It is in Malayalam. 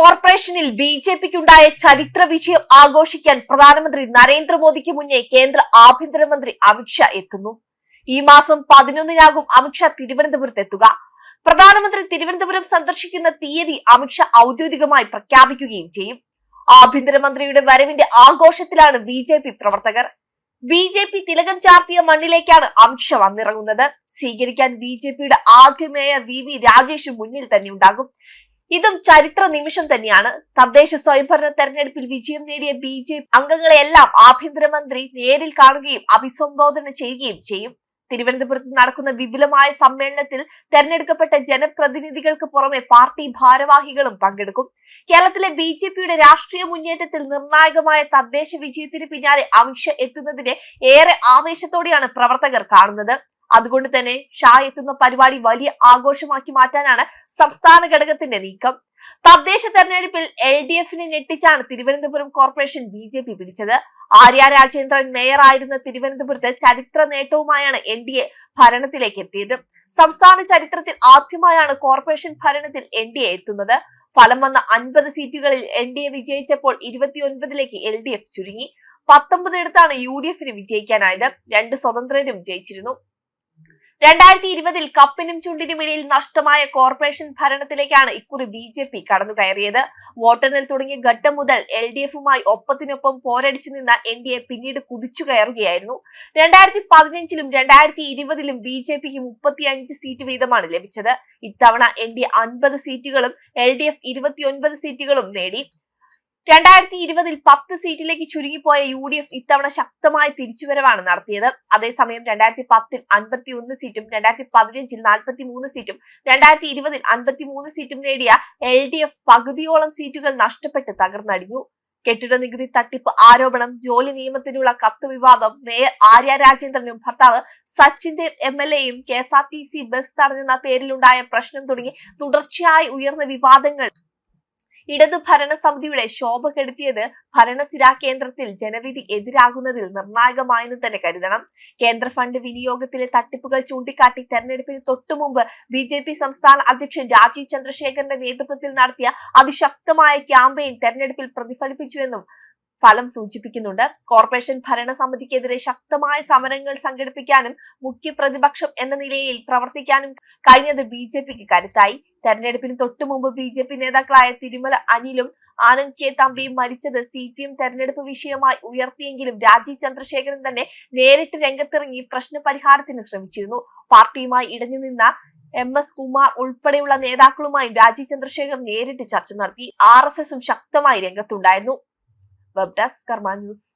കോർപ്പറേഷനിൽ ബിജെപിക്കുണ്ടായ ചരിത്ര വിജയം ആഘോഷിക്കാൻ പ്രധാനമന്ത്രി നരേന്ദ്രമോദിക്ക് മുന്നേ കേന്ദ്ര ആഭ്യന്തരമന്ത്രി അമിത്ഷാ എത്തുന്നു. ഈ മാസം 11-നാകും അമിത്ഷാ തിരുവനന്തപുരത്ത് എത്തുക. പ്രധാനമന്ത്രി തിരുവനന്തപുരം സന്ദർശിക്കുന്ന തീയതി അമിത്ഷാ ഔദ്യോഗികമായി പ്രഖ്യാപിക്കുകയും ചെയ്യും. ആഭ്യന്തരമന്ത്രിയുടെ വരവിന്റെ ആഘോഷത്തിലാണ് ബിജെപി പ്രവർത്തകർ. ബിജെപി തിലകം ചാർത്തിയ മണ്ണിലേക്കാണ് അമിത്ഷാ വന്നിറങ്ങുന്നത്. സ്വീകരിക്കാൻ ബിജെപിയുടെ ആദ്യ മേയർ വി രാജേഷ് മുന്നിൽ തന്നെ ഉണ്ടാകും. ഇതും ചരിത്ര നിമിഷം തന്നെയാണ്. തദ്ദേശ സ്വയംഭരണ തെരഞ്ഞെടുപ്പിൽ വിജയം നേടിയ ബിജെപി അംഗങ്ങളെയെല്ലാം ആഭ്യന്തരമന്ത്രി നേരിൽ കാണുകയും അഭിസംബോധന ചെയ്യുകയും ചെയ്യും. തിരുവനന്തപുരത്ത് നടക്കുന്ന വിപുലമായ സമ്മേളനത്തിൽ തെരഞ്ഞെടുക്കപ്പെട്ട ജനപ്രതിനിധികൾക്ക് പുറമെ പാർട്ടി ഭാരവാഹികളും പങ്കെടുക്കും. കേരളത്തിലെ ബിജെപിയുടെ രാഷ്ട്രീയ മുന്നേറ്റത്തിൽ നിർണായകമായ തദ്ദേശ വിജയത്തിന് പിന്നാലെ അമിത്ഷാ എത്തുന്നതിനെ ഏറെ ആവേശത്തോടെയാണ് പ്രവർത്തകർ കാണുന്നത്. അതുകൊണ്ട് തന്നെ ഷാ എത്തുന്ന പരിപാടി വലിയ ആഘോഷമാക്കി മാറ്റാനാണ് സംസ്ഥാന ഘടകത്തിന്റെ നീക്കം. തദ്ദേശ തെരഞ്ഞെടുപ്പിൽ LDFനെ ഞെട്ടിച്ചാണ് തിരുവനന്തപുരം കോർപ്പറേഷൻ ബിജെപി പിടിച്ചത്. ആര്യ രാജേന്ദ്രൻ മേയർ ആയിരുന്ന തിരുവനന്തപുരത്ത് ചരിത്ര നേട്ടവുമായാണ് NDA ഭരണത്തിലേക്ക് എത്തിയത്. സംസ്ഥാന ചരിത്രത്തിൽ ആദ്യമായാണ് കോർപ്പറേഷൻ ഭരണത്തിൽ NDA എത്തുന്നത്. ഫലം വന്ന 50 സീറ്റുകളിൽ NDA വിജയിച്ചപ്പോൾ 29ലേക്ക് LDF ചുരുങ്ങി. 19 ഇടത്താണ് UDFന് വിജയിക്കാനായത്. 2 സ്വതന്ത്രരും ജയിച്ചിരുന്നു. 2020 കപ്പിനും ചുണ്ടിനുമിടയിൽ നഷ്ടമായ കോർപ്പറേഷൻ ഭരണത്തിലേക്കാണ് ഇക്കുറി ബിജെപി കടന്നു കയറിയത്. വോട്ടെണ്ണൽ തുടങ്ങിയ ഘട്ടം മുതൽ LDFുമായി ഒപ്പത്തിനൊപ്പം പോരടിച്ചു നിന്ന NDA പിന്നീട് കുതിച്ചു കയറുകയായിരുന്നു. 2015ലും 2020ലും ബിജെപിക്ക് 35 സീറ്റ് വീതമാണ് ലഭിച്ചത്. ഇത്തവണ NDA 50 സീറ്റുകളും LDF 29 സീറ്റുകളും നേടി. 2020 10 സീറ്റിലേക്ക് ചുരുങ്ങിപ്പോയ UDF ഇത്തവണ ശക്തമായ തിരിച്ചുവരവാണ് നടത്തിയത്. അതേസമയം 2010 51 സീറ്റും 2015 43 സീറ്റും 2020 53 സീറ്റും നേടിയ LDF പകുതിയോളം സീറ്റുകൾ നഷ്ടപ്പെട്ട് തകർന്നടിഞ്ഞു. കെട്ടിട നികുതി തട്ടിപ്പ് ആരോപണം, ജോലി നിയമത്തിനുള്ള കത്ത് വിവാദം, മേയർ ആര്യ രാജേന്ദ്രനും ഭർത്താവ് സച്ചിൻ ദേവ് MLAയും KSRTC ബസ് തടഞ്ഞെന്ന പേരിലുണ്ടായ പ്രശ്നം തുടങ്ങി തുടർച്ചയായി ഉയർന്ന വിവാദങ്ങൾ ഇടതു ഭരണസമിതിയുടെ ശോഭ കെടുത്തിയത് ഭരണസിരാ കേന്ദ്രത്തിൽ ജനവിധി എതിരാകുന്നതിൽ നിർണായകമായെന്ന് തന്നെ കരുതണം. കേന്ദ്ര ഫണ്ട് വിനിയോഗത്തിലെ തട്ടിപ്പുകൾ ചൂണ്ടിക്കാട്ടി തെരഞ്ഞെടുപ്പിന് തൊട്ടുമുമ്പ് BJP സംസ്ഥാന അധ്യക്ഷൻ രാജീവ് ചന്ദ്രശേഖരന്റെ നേതൃത്വത്തിൽ നടത്തിയ അതിശക്തമായ ക്യാമ്പയിൻ തെരഞ്ഞെടുപ്പിൽ പ്രതിഫലിപ്പിച്ചുവെന്നും ഫലം സൂചിപ്പിക്കുന്നുണ്ട്. കോർപ്പറേഷൻ ഭരണസമിതിക്കെതിരെ ശക്തമായ സമരങ്ങൾ സംഘടിപ്പിക്കാനും മുഖ്യ പ്രതിപക്ഷം എന്ന നിലയിൽ പ്രവർത്തിക്കാനും കഴിഞ്ഞത് BJPക്ക് കരുത്തായി. തെരഞ്ഞെടുപ്പിന് തൊട്ടുമുമ്പ് BJP നേതാക്കളായ തിരുമല അനിലും ആനന്ദ് K തമ്പിയും മരിച്ചത് CPM തെരഞ്ഞെടുപ്പ് വിഷയമായി ഉയർത്തിയെങ്കിലും രാജീവ് ചന്ദ്രശേഖരൻ തന്നെ നേരിട്ട് രംഗത്തിറങ്ങി പ്രശ്ന പരിഹാരത്തിന് ശ്രമിച്ചിരുന്നു. പാർട്ടിയുമായി ഇടഞ്ഞു നിന്ന MS കുമാർ ഉൾപ്പെടെയുള്ള നേതാക്കളുമായും രാജീവ് ചന്ദ്രശേഖരൻ നേരിട്ട് ചർച്ച നടത്തി. RSSും ശക്തമായി രംഗത്തുണ്ടായിരുന്നു. വെബ് ഡെസ്ക് കർമ്മ ന്യൂസ്.